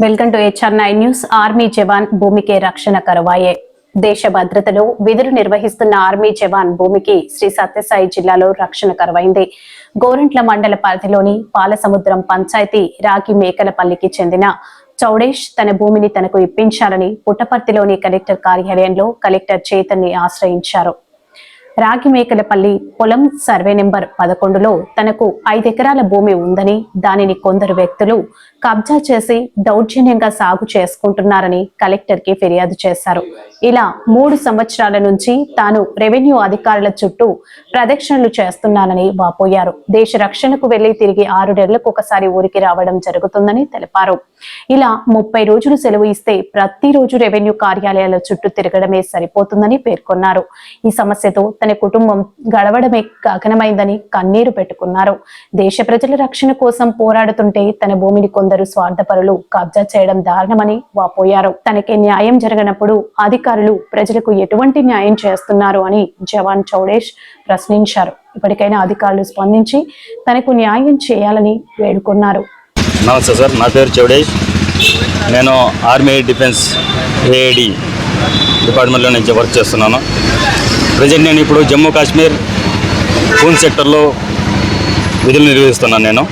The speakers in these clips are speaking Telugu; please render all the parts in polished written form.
Welcome to HR9 news. Army jawan భూమికి రక్షణ కరువాయే. దేశ భద్రతలో విధులు నిర్వహిస్తున్న ఆర్మీ జవాన్ భూమికి శ్రీ సత్యసాయి జిల్లాలో రక్షణ కరువైంది. గోరంట్ల మండల పరిధిలోని పాలసముద్రం పంచాయతీ రాగి మేకలపల్లికి చెందిన చౌడేష్ తన భూమిని తనకు ఇప్పించాలని పుట్టపర్తిలోని కలెక్టర్ కార్యాలయంలో కలెక్టర్ చేతన్ని ఆశ్రయించారు. రాగిమేకలపల్లి పొలం సర్వే నెంబర్ 11లో తనకు 5 ఎకరాల భూమి ఉందని, దానిని కొందరు వ్యక్తులు కబ్జా చేసి దౌర్జన్యంగా సాగు చేసుకుంటున్నారని కలెక్టర్ కి ఫిర్యాదు చేశారు. ఇలా 3 సంవత్సరాల నుంచి తాను రెవెన్యూ అధికారుల చుట్టూ ప్రదక్షిణలు చేస్తున్నానని వాపోయారు. దేశ రక్షణకు వెళ్లి తిరిగి 6 నెలలకు ఒకసారి ఊరికి రావడం జరుగుతుందని తెలిపారు. ఇలా 30 రోజులు సెలవు ఇస్తే ప్రతిరోజు రెవెన్యూ కార్యాలయాల చుట్టూ తిరగడమే సరిపోతుందని పేర్కొన్నారు. ఈ సమస్యతో తన కుటుంబం గడవడమే గగనమైందని కన్నీరు పెట్టుకున్నారు. దేశ ప్రజల రక్షణ కోసం పోరాడుతుంటే తన భూమిని కొందరు స్వార్థపరులు కబ్జా చేయడం దారుణమని వాపోయారు. తనకి న్యాయం జరగనప్పుడు అధికారులు ప్రజలకు ఎటువంటి న్యాయం చేస్తున్నారు అని జవాన్ చౌడేష్ ప్రశ్నించారు. ఇప్పటికైనా అధికారులు స్పందించి తనకు న్యాయం చేయాలని వేడుకున్నారు. నమస్తే సార్, నా పేరు చౌడేష్. నేను ఆర్మీ డిఫెన్స్ ఏఐడి డిపార్ట్మెంట్లో నుంచి వర్క్ చేస్తున్నాను. ప్రజెంట్ నేను ఇప్పుడు జమ్మూ కాశ్మీర్ పూంచ్ సెక్టర్లో విధులు నిర్వహిస్తున్నాను. నేను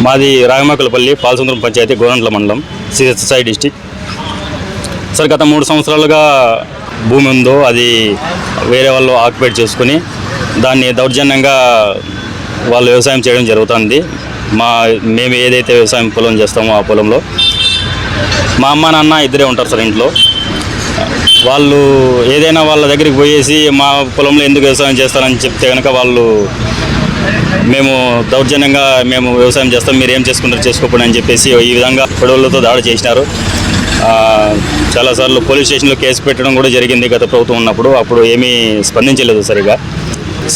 మాది రాగమేకలపల్లి పాలసముద్రం పంచాయతీ గోరంట్ల మండలం సత్యసాయి డిస్టిక్. సార్ గత 3 సంవత్సరాలుగా భూమి ఉందో అది వేరే వాళ్ళు ఆక్యుపైడ్ చేసుకుని దాన్ని దౌర్జన్యంగా వాళ్ళు వ్యవసాయం చేయడం జరుగుతుంది. మేము ఏదైతే వ్యవసాయం పొలం చేస్తామో ఆ పొలంలో మా అమ్మ నాన్న ఇద్దరే ఉంటారు సార్ ఇంట్లో. వాళ్ళు ఏదైనా వాళ్ళ దగ్గరికి పోయేసి మా పొలంలో ఎందుకు వ్యవసాయం చేస్తారని చెప్తే కనుక వాళ్ళు మేము దౌర్జన్యంగా మేము వ్యవసాయం చేస్తాం, మీరు ఏం చేసుకుంటారు చేసుకోకపోండి అని చెప్పేసి ఈ విధంగా గొడవలతో దాడి చేసినారు. చాలాసార్లు పోలీస్ స్టేషన్లో కేసు పెట్టడం కూడా జరిగింది గత ప్రభుత్వం ఉన్నప్పుడు. అప్పుడు ఏమీ స్పందించలేదు సరిగా.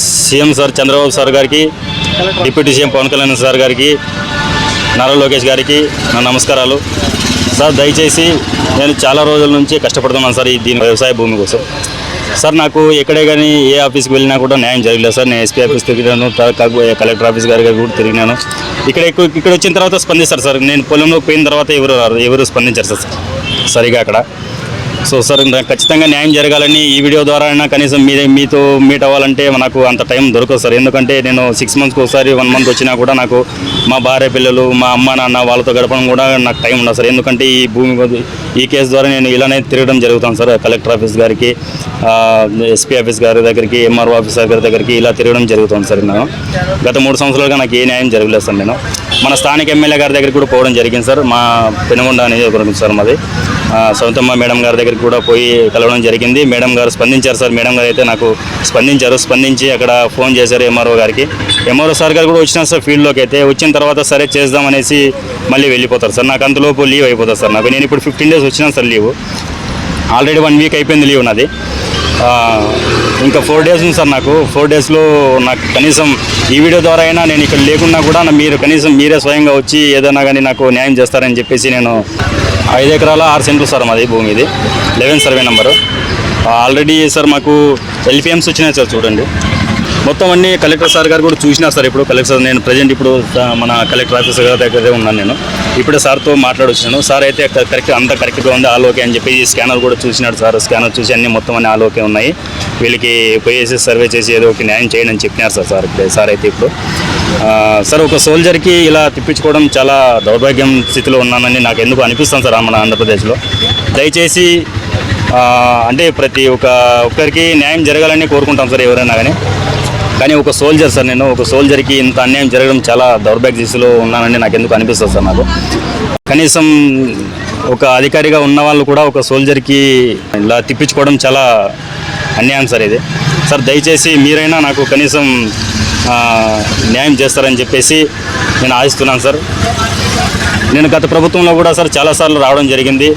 సీఎం సార్ చంద్రబాబు సార్ గారికి, deputy CM Pawan Kalyan sir గారికి, నారా లోకేష్ గారికి నా నమస్కారాలు. సార్ దయచేసి నేను చాలా రోజుల నుంచి కష్టపడుతున్నాను సార్ దీని వ్యవసాయ భూమి కోసం. సార్ నాకు ఎక్కడే కానీ ఏ ఆఫీస్కి వెళ్ళినా కూడా న్యాయం జరగలేదు సార్. నేను ఎస్పీ ఆఫీస్ తిరిగినాను, కలెక్టర్ ఆఫీస్ గారి కూడా తిరిగినాను. ఇక్కడ వచ్చిన తర్వాత స్పందిస్తారు సార్. నేను పొలంలో పోయిన తర్వాత ఎవరు స్పందించారు సార్ సరిగా అక్కడ. సో సార్ ఖచ్చితంగా న్యాయం జరగాలని ఈ వీడియో ద్వారా అయినా కనీసం మీతో మీట్ అవ్వాలంటే నాకు అంత టైం దొరకదు సార్. ఎందుకంటే నేను 6 మంత్స్కి ఒకసారి 1 మంత్ వచ్చినా కూడా నాకు మా భార్య పిల్లలు, మా అమ్మ నాన్న వాళ్ళతో గడపడం కూడా నాకు టైం ఉండదు సార్. ఎందుకంటే ఈ కేసు ద్వారా నేను ఇలానే తిరగడం జరుగుతాను సార్. కలెక్టర్ ఆఫీస్ గారికి, ఎస్పీ ఆఫీస్ గారి దగ్గరికి, ఎంఆర్ఓ ఆఫీసర్ గారి దగ్గరికి ఇలా తిరగడం జరుగుతుంది సార్. నేను గత 3 సంవత్సరాలుగా నాకు ఏ న్యాయం జరగలేదు సార్. నేను మన స్థానిక ఎమ్మెల్యే గారి దగ్గరికి కూడా పోవడం జరిగింది సార్. మా పెనుగొండ అనేది ఒకటి సార్ మాది. సొంతమ్మ మేడం గారి దగ్గరికి కూడా పోయి కలవడం జరిగింది. మేడం గారు స్పందించారు సార్. మేడం గారు అయితే నాకు స్పందించి అక్కడ ఫోన్ చేశారు ఎంఆర్ఓ గారికి. ఎంఆర్ఓ సార్ గారు కూడా వచ్చినారు సార్ ఫీల్డ్లోకి. అయితే వచ్చిన తర్వాత సరే చేద్దామనేసి మళ్ళీ వెళ్ళిపోతారు సార్. నాకు అంతలోపు లీవ్ అయిపోతుంది సార్. నేను ఇప్పుడు 15 డేస్ వచ్చినాను సార్ లీవ్. ఆల్రెడీ 1 వీక్ అయిపోయింది లీవ్ నాది. ఇంకా 4 డేస్ ఉంది సార్ నాకు. 4 డేస్లో నాకు కనీసం ఈ వీడియో ద్వారా అయినా నేను ఇక్కడ లేకున్నా కూడా మీరు కనీసం మీరే స్వయంగా వచ్చి ఏదైనా కానీ నాకు న్యాయం చేస్తారని చెప్పేసి నేను 5 ఎకరాల 6 సెంట్లు సార్ మాది భూమి. ఇది 11 సర్వే నెంబరు. ఆల్రెడీ సార్ మాకు LPMs వచ్చినాయి సార్. చూడండి మొత్తం అన్నీ కలెక్టర్ సార్ గారు కూడా చూసినారు సార్. ఇప్పుడు కలెక్టర్ నేను ప్రజెంట్ ఇప్పుడు మన కలెక్టర్ ఆఫీసర్ గారి దగ్గరే ఉన్నాను. నేను ఇప్పుడే సార్తో మాట్లాడొచ్చినాను. సార్ అయితే అంత కరెక్ట్గా ఉంది, ఆల్ ఓకే అని చెప్పి స్కానర్ కూడా చూసినాడు సార్. స్కానర్ చూసి అన్నీ మొత్తం అన్నీ ఆల్ ఓకే ఉన్నాయి. వీళ్ళకి పోయేసి సర్వే చేసి ఏదో ఒక న్యాయం చేయండి అని చెప్పినారు సార్ అయితే ఇప్పుడు సార్ ఒక సోల్జర్కి ఇలా తిప్పించుకోవడం చాలా దౌర్భాగ్యం స్థితిలో ఉన్నానని నాకు ఎందుకు అనిపిస్తాను సార్ మన ఆంధ్రప్రదేశ్లో. దయచేసి అంటే ప్రతి ఒక్కరికి న్యాయం జరగాలని కోరుకుంటాం సార్ ఎవరైనా కానీ ఒక సోల్జర్ సార్, నేను ఒక సోల్జర్కి ఇంత అన్యాయం జరగడం చాలా దౌర్భాగ్య స్థితిలో ఉన్నానని నాకు ఎందుకు అనిపిస్తుంది సార్. నాకు కనీసం ఒక అధికారిగా ఉన్న వాళ్ళు కూడా ఒక సోల్జర్కి ఇలా తిప్పించుకోవడం చాలా అన్యాయం సార్ ఇది. సార్ దయచేసి మీరైనా నాకు కనీసం న్యాయం చేస్తారని చెప్పేసి నేను ఆశిస్తున్నాను సార్. నేను గత ప్రభుత్వంలో కూడా సార్ చాలాసార్లు రావడం జరిగింది.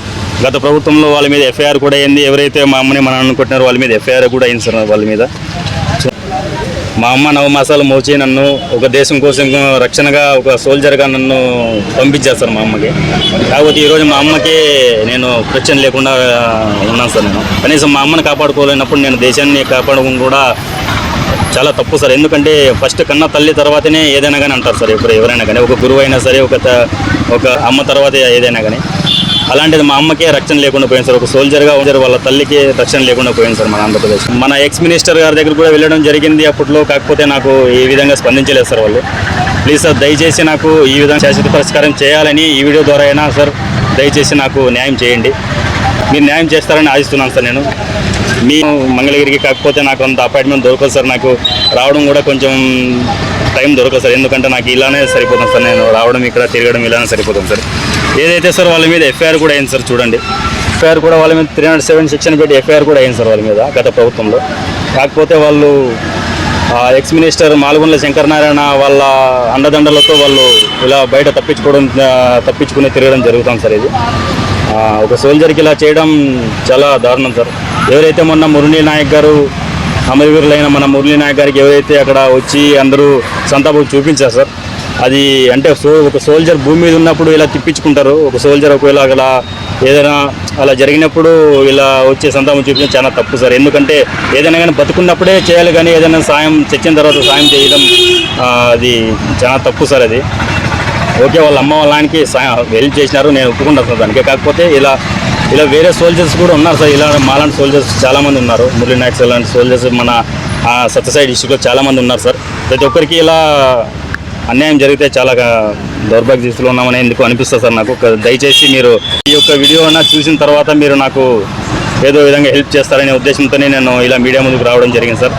గత ప్రభుత్వంలో వాళ్ళ మీద FIR కూడా అయింది. ఎవరైతే మా అమ్మని మన అనుకుంటున్నారో వాళ్ళ మీద FIR కూడా అయింది సార్. వాళ్ళ మీద మా అమ్మ 9 మాసాలు మోచి నన్ను ఒక దేశం కోసం రక్షణగా ఒక సోల్జర్గా నన్ను పంపించారు సార్ మా అమ్మకి. కాకపోతే ఈరోజు మా అమ్మకి నేను ప్రశ్న లేకుండా ఉన్నాను సార్. నేను కనీసం మా అమ్మని కాపాడుకోలేనప్పుడు నేను దేశాన్ని కాపాడుకుని కూడా చాలా తప్పు సార్. ఎందుకంటే ఫస్ట్ కన్న తల్లి తర్వాతనే ఏదైనా కానీ అంటారు సార్. ఎవరైనా కానీ ఒక గురువు అయినా సరే, ఒక అమ్మ తర్వాత ఏదైనా కానీ. అలాంటిది మా అమ్మకే రక్షణ లేకుండా పోయింది సార్. ఒక సోల్జర్గా వాళ్ళ తల్లికి రక్షణ లేకుండా పోయింది సార్ మన ఆంధ్రప్రదేశ్. మన ఎక్స్ మినిస్టర్ గారి దగ్గర కూడా వెళ్ళడం జరిగింది అప్పట్లో. కాకపోతే నాకు ఈ విధంగా స్పందించలేదు సార్ వాళ్ళు. ప్లీజ్ సార్, దయచేసి నాకు ఈ విధంగా శాశ్వత పరిష్కారం చేయాలని ఈ వీడియో ద్వారా అయినా సార్ దయచేసి నాకు న్యాయం చేయండి. మీరు న్యాయం చేస్తారని ఆశిస్తున్నాను సార్. నేను మీ మంగళగిరికి కాకపోతే నాకు అంత అపాయింట్మెంట్ దొరకదు సార్. నాకు రావడం కూడా కొంచెం టైం దొరకదు సార్. ఎందుకంటే నాకు ఇలానే సరిపోతుంది సార్. నేను రావడం ఇక్కడ తిరగడం ఇలానే సరిపోతుంది సార్. ఏదైతే సార్ వాళ్ళ మీద ఎఫ్ఐఆర్ కూడా అయింది సార్. చూడండి, ఎఫ్ఐఆర్ కూడా వాళ్ళ మీద 307 సెక్షన్ పెట్టి ఎఫ్ఐఆర్ కూడా అయింది సార్ వాళ్ళ మీద గత ప్రభుత్వంలో. కాకపోతే వాళ్ళు ఎక్స్ మినిస్టర్ మాల్గొండల శంకరనారాయణ వాళ్ళ అండదండలతో వాళ్ళు ఇలా బయట తప్పించుకుని తిరగడం జరుగుతుంది సార్. ఇది ఒక సోల్జర్కి ఇలా చేయడం చాలా దారుణం సార్. ఎవరైతే మొన్న మురళీ నాయక్ గారు, అమరవీరులైన మన మురళీ నాయక్ గారికి ఎవరైతే అక్కడ వచ్చి అందరూ సంతాపం చూపించారు సార్. అది అంటే ఒక సోల్జర్ భూమి మీద ఉన్నప్పుడు ఇలా తిప్పించుకుంటారు. ఒక సోల్జర్ ఒకవేళ అలా ఏదైనా అలా జరిగినప్పుడు ఇలా వచ్చే సంతాపం చూపించడం చాలా తప్పు సార్. ఎందుకంటే ఏదైనా కానీ బతుకున్నప్పుడే చేయాలి, కానీ ఏదైనా సాయం తెచ్చిన తర్వాత సాయం చేయడం అది చాలా తప్పు సార్. అది ఓకే, వాళ్ళ అమ్మ వాళ్ళ ఆయనకి హెల్ప్ చేసినారు, నేను ఒప్పుకుంటాను దానికి. కాకపోతే ఇలా వేరే సోల్జర్స్ కూడా ఉన్నారు సార్. ఇలా మాలాంటి సోల్జర్స్ చాలామంది ఉన్నారు. మురళీ నాయక్ లాంటి సోల్జర్స్ మన సత్యసాయి డిస్ట్రిక్ట్లో చాలామంది ఉన్నారు సార్. ప్రతి ఒక్కరికి ఇలా అన్యాయం జరిగితే చాలా దౌర్భాగ్య స్థితిలో ఉన్నామని ఎందుకు అనిపిస్తుంది సార్ నాకు. దయచేసి మీరు ఈ యొక్క వీడియో చూసిన తర్వాత మీరు నాకు ఏదో విధంగా హెల్ప్ చేస్తారనే ఉద్దేశంతోనే నేను ఇలా మీడియా ముందుకు రావడం జరిగింది సార్.